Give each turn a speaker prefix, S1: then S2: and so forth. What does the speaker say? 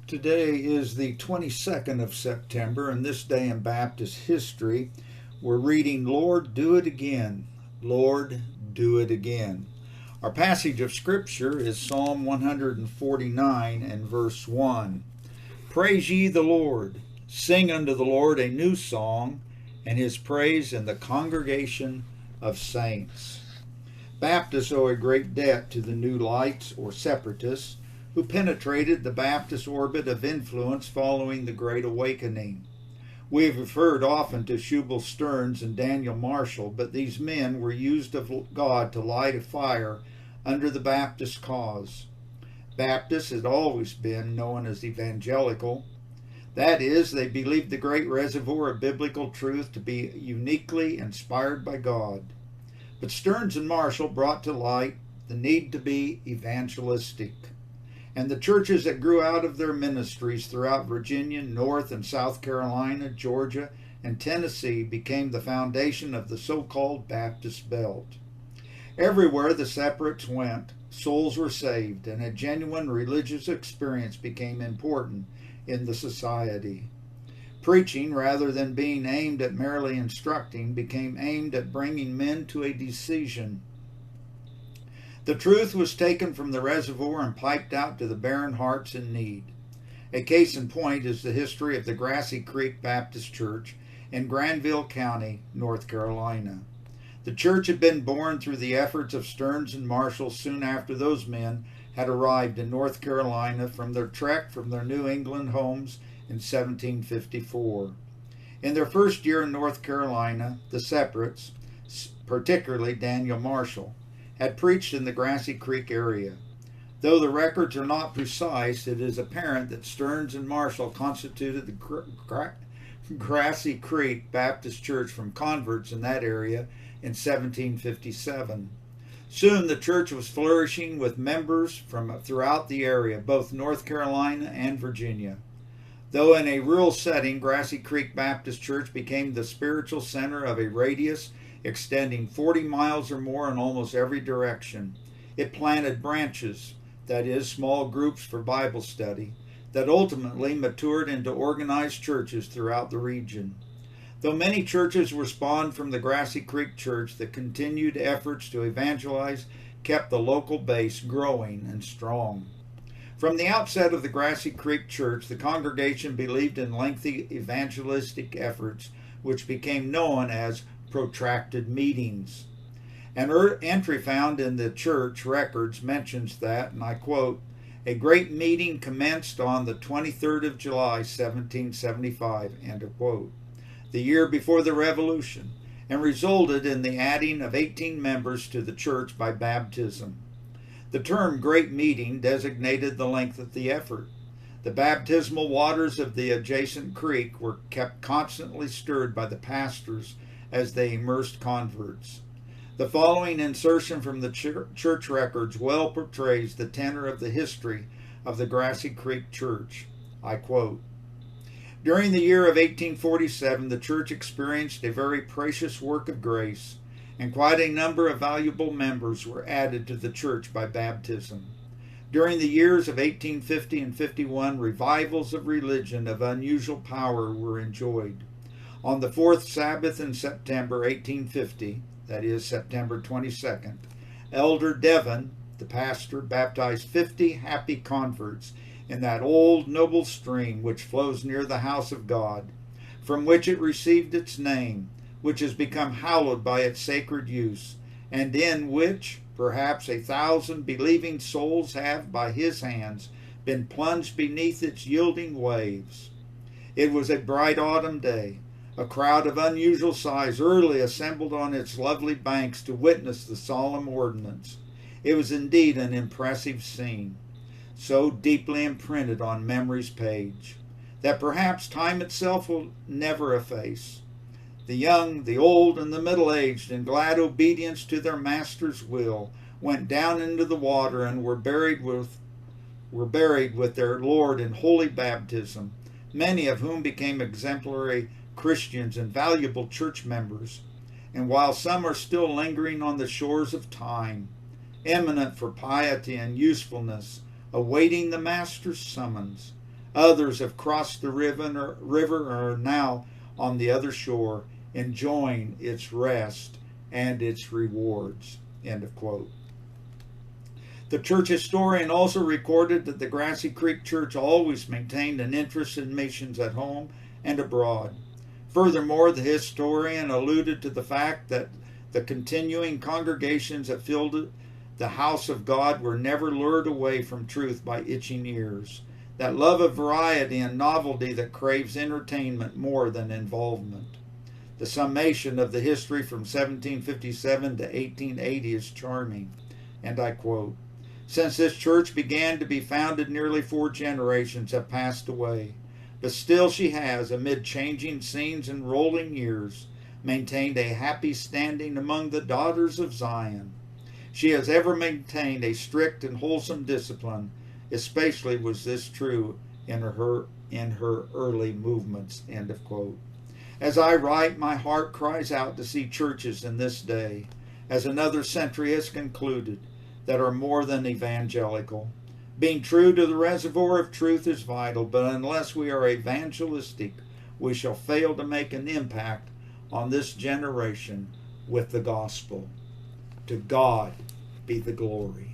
S1: Today is the 22nd of September, and this day in Baptist history, we're reading Lord, Do It Again. Lord, Do It Again. Our passage of Scripture is Psalm 149 and verse 1. Praise ye the Lord. Sing unto the Lord a new song, and his praise in the congregation of saints. Baptists owe a great debt to the New Lights, or Separatists, who penetrated the Baptist orbit of influence following the Great Awakening. We have referred often to Shubal Stearns and Daniel Marshall, but these men were used of God to light a fire under the Baptist cause. Baptists had always been known as evangelical. That is, they believed the great reservoir of biblical truth to be uniquely inspired by God. But Stearns and Marshall brought to light the need to be evangelistic. And the churches that grew out of their ministries throughout Virginia, North and South Carolina, Georgia, and Tennessee became the foundation of the so-called Baptist Belt. Everywhere the separates went, souls were saved, and a genuine religious experience became important in the society. Preaching, rather than being aimed at merely instructing, became aimed at bringing men to a decision. The truth was taken from the reservoir and piped out to the barren hearts in need. A case in point is the history of the Grassy Creek Baptist Church in Granville County, North Carolina. The church had been born through the efforts of Stearns and Marshall soon after those men had arrived in North Carolina from their trek from their New England homes in 1754. In their first year in North Carolina, the separates, particularly Daniel Marshall, had preached in the Grassy Creek area. Though the records are not precise, it is apparent that Stearns and Marshall constituted the Grassy Creek Baptist Church from converts in that area in 1757. Soon the church was flourishing with members from throughout the area, both North Carolina and Virginia. Though in a rural setting, Grassy Creek Baptist Church became the spiritual center of a radius extending 40 miles or more in almost every direction. It planted branches, that is, small groups for Bible study, that ultimately matured into organized churches throughout the region. Though many churches were spawned from the Grassy Creek Church, the continued efforts to evangelize kept the local base growing and strong. From the outset of the Grassy Creek Church, the congregation believed in lengthy evangelistic efforts, which became known as protracted meetings. An entry found in the church records mentions that, and I quote, a great meeting commenced on the 23rd of July, 1775, end of quote, the year before the Revolution, and resulted in the adding of 18 members to the church by baptism. The term great meeting designated the length of the effort. The baptismal waters of the adjacent creek were kept constantly stirred by the pastors as they immersed converts. The following insertion from the church records well portrays the tenor of the history of the Grassy Creek Church. I quote, during the year of 1847, the church experienced a very precious work of grace, and quite a number of valuable members were added to the church by baptism. During the years of 1850 and 51, revivals of religion of unusual power were enjoyed. On the fourth Sabbath in September 1850, that is September 22nd, Elder Devon, the pastor, baptized 50 happy converts in that old noble stream which flows near the house of God, from which it received its name, which has become hallowed by its sacred use, and in which perhaps 1,000 believing souls have, by his hands, been plunged beneath its yielding waves. It was a bright autumn day. A crowd of unusual size early assembled on its lovely banks to witness the solemn ordinance. It was indeed an impressive scene, so deeply imprinted on memory's page, that perhaps time itself will never efface. The young, the old, and the middle-aged, in glad obedience to their master's will, went down into the water and were buried with their Lord in holy baptism, many of whom became exemplary Christians and valuable church members. And while some are still lingering on the shores of time, eminent for piety and usefulness, awaiting the Master's summons, Others have crossed the river and are now on the other shore, enjoying its rest and its rewards. End of quote. The church historian also recorded that the Grassy Creek Church always maintained an interest in missions at home and abroad. Furthermore, the historian alluded to the fact that the continuing congregations that filled the house of God were never lured away from truth by itching ears. That love of variety and novelty that craves entertainment more than involvement. The summation of the history from 1757 to 1880 is charming, and I quote, "Since this church began to be founded, nearly 4 generations have passed away, but still she has, amid changing scenes and rolling years, maintained a happy standing among the daughters of Zion. She has ever maintained a strict and wholesome discipline. Especially was this true in her early movements." End of quote. As I write, my heart cries out to see churches in this day, as another century has concluded, that are more than evangelical. Being true to the reservoir of truth is vital, but unless we are evangelistic, we shall fail to make an impact on this generation with the gospel. To God be the glory.